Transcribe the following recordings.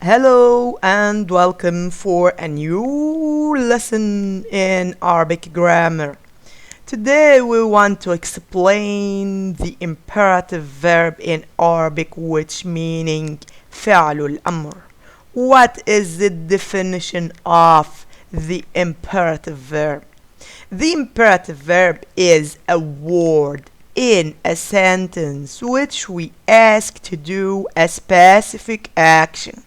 Hello and welcome for a new lesson in Arabic grammar. Today we want to explain the imperative verb in Arabic, which meaning فعل الأمر. What is the definition of the imperative verb? The imperative verb is a word in a sentence which we ask to do a specific action.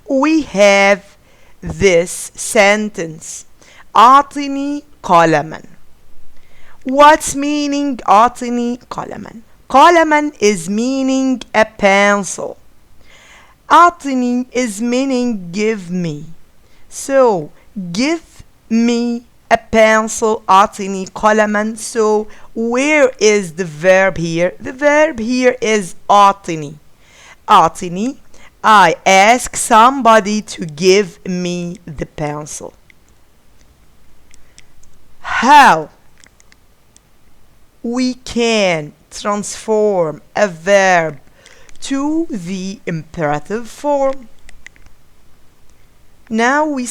We have this sentence أعطني قلما. What's meaning أعطني قلما? قلما is meaning a pencil. أعطني is meaning give me. So give me a pencil. أعطني قلما. So where is the verb here? The verb here is أعطني. أعطني, I ask somebody to give me the pencil. How we can transform a verb to the imperative form? Now we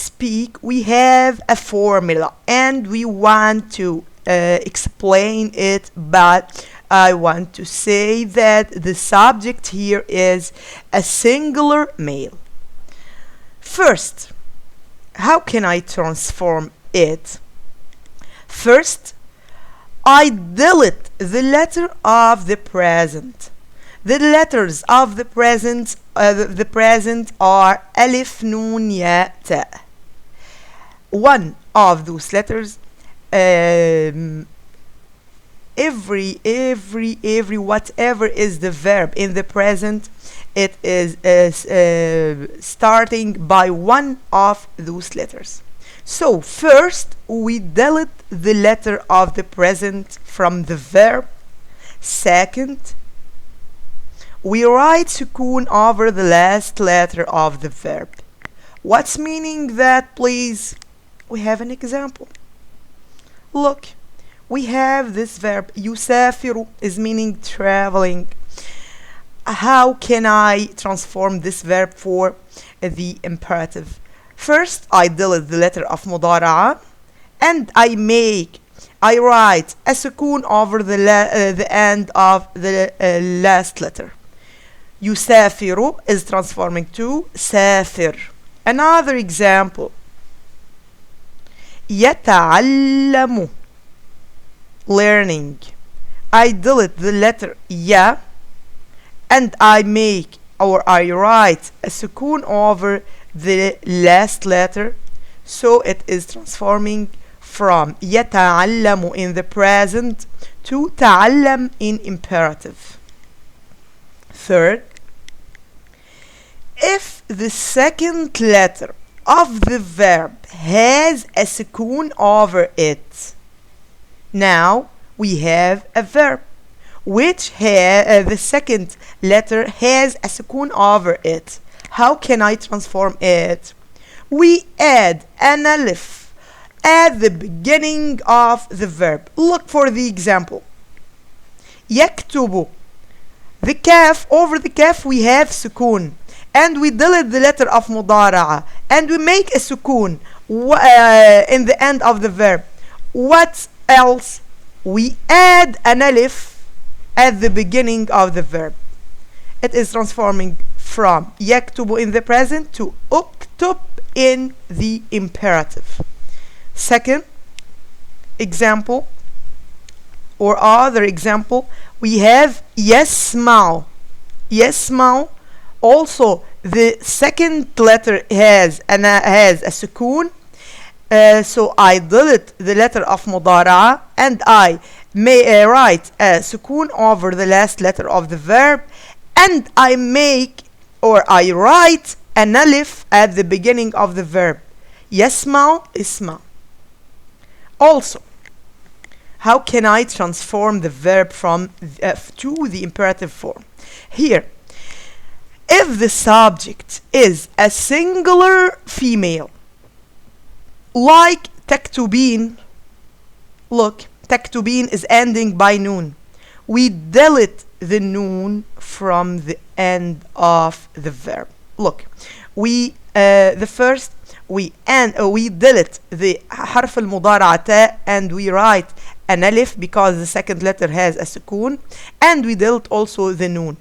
have a formula and we want to explain it, but I want to say that the subject here is a singular male. First, how can I transform it? First, I delete the letter of the present. The letters of the present are alif, nun, ya, ta. One of those letters, every whatever is the verb in the present, it is starting by one of those letters. So first we delete the letter of the present from the verb. Second, we write sukun over the last letter of the verb. What's meaning that, please? We have an example. Look, we have this verb يسافر is meaning traveling. How can I transform this verb for the imperative? First, I delete the letter of مضارعة and I write a sukun over the end of the last letter. يسافر is transforming to سافر. Another example. يتعلم, learning. I delete the letter ya and I write a sukun over the last letter, so it is transforming from يتعلم in the present to تعلم in imperative. Third, if the second letter of the verb has a sukun over it, now we have a verb which the second letter has a sukun over it. How can I transform it? We add an alif at the beginning of the verb. Look for the example. يكتب. The kaf, over the kaf we have sukun, and we delete the letter of مضارعة and we make a sukun in the end of the verb. What else? We add an alif at the beginning of the verb. It is transforming from يكتب in the present to اكتب in the imperative. Second example, or other example, we have يسمع. يسمع, also the second letter has a sukun, so I delete the letter of مضارعة and I write a sukun over the last letter of the verb, and I write an alif at the beginning of the verb. يسمع اسمع. Also, how can I transform the verb from to the imperative form? Here, if the subject is a singular female, like تكتبين, look, تكتبين is ending by noon. We delete the noon from the end of the verb. look, we the first we delete the حرف المضارعة تاء and we write an alif because the second letter has a sukun, and we delete also the noon.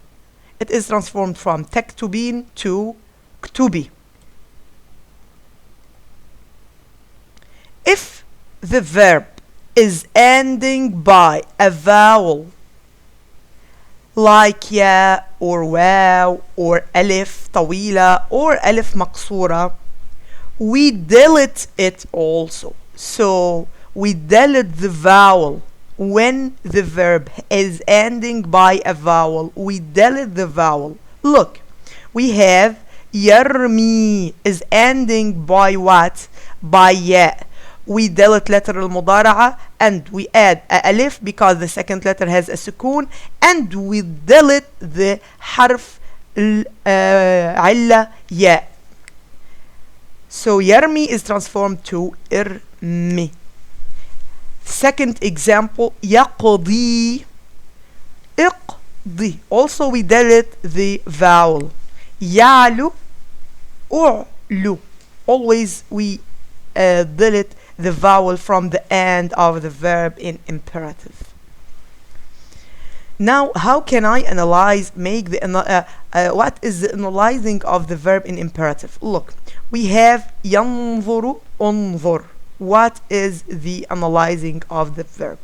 It is transformed from تكتبين to كتبي. If the verb is ending by a vowel like ya or واو or alif طويلة or alif مقصورة, we delete it also. So we delete the vowel when the verb is ending by a vowel. We delete the vowel. Look, we have يرمي is ending by what? By ya. We delete letter المضارعة and we add a alif because the second letter has a sukun, and we delete the حرف علة ya. So يرمي is transformed to ارمي. Second example, يقضي اقضي. Also we delete the vowel. يعلو أعلو. Always we delete the vowel from the end of the verb in imperative. Now, how can I analyze, make the what is the analyzing of the verb in imperative? Look, we have ينظر انظر. What is the analyzing of the verb?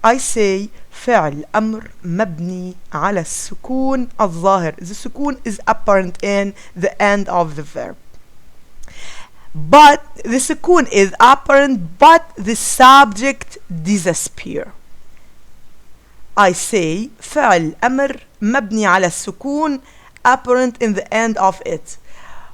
I say فعل أمر مبني على السكون الظاهر. The sukun is apparent in the end of the verb. But the sukun is apparent, but the subject disappear. I say فعل أمر مبني على السكون apparent in the end of it.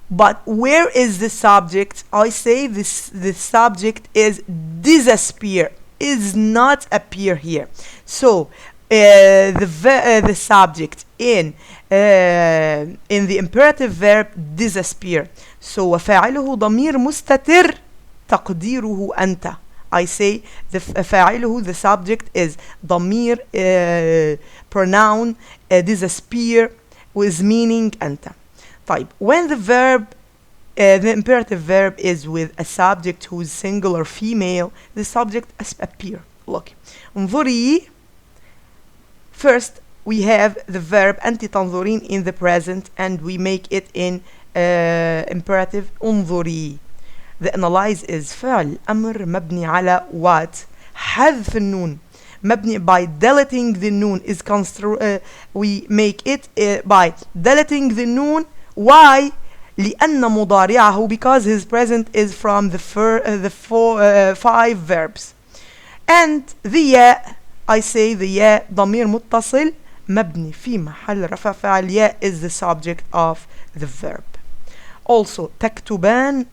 But where is the subject? I say the subject is disappear, is not appear here. So the subject in the imperative verb disappear. So وفاعله ضمير مستتر تقديره أنت. I say the فاعله, the subject, is ضمير pronoun disappear with meaning أنت. طيب, when the verb the imperative verb is with a subject who is singular female, the subject appear. Look, انظري. First we have the verb أنت تنظرين in the present, and we make it in imperative انظري. The analyze is فعل أمر مبني على what? حذف النون. مبني by deleting the noon is we make it by deleting the noon. Why? لأن مضارعه, because his present is from the five verbs. And the ياء, I say the ياء ضمير متصل مبني في محل رفع فاعل. ياء is the subject of the verb. Also تكتبان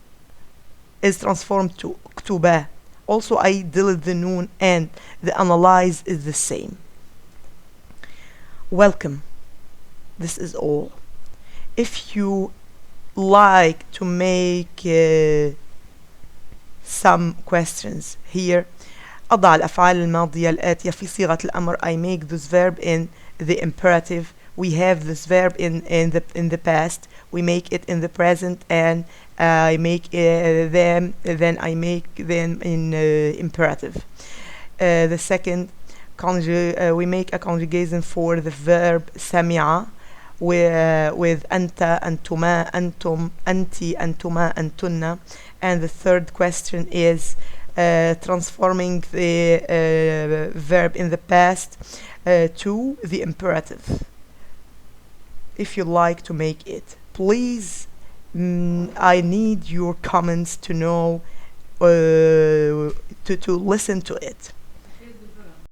is transformed to اكتبا. Also I delete the noon, and the analyze is the same. Welcome. This is all. If you like to make some questions here, أضع الأفعال الماضية الآتية في صيغة الأمر. I make this verb in the imperative. We have this verb in the past. We make it in the present, and I make them. Then I make them in imperative. The second, we make a conjugation for the verb سمع with أنت أنتما أنتم أنتِ أنتما أنتن. And the third question is transforming the verb in the past to the imperative. If you like to make it, please, I need your comments to know to listen to it.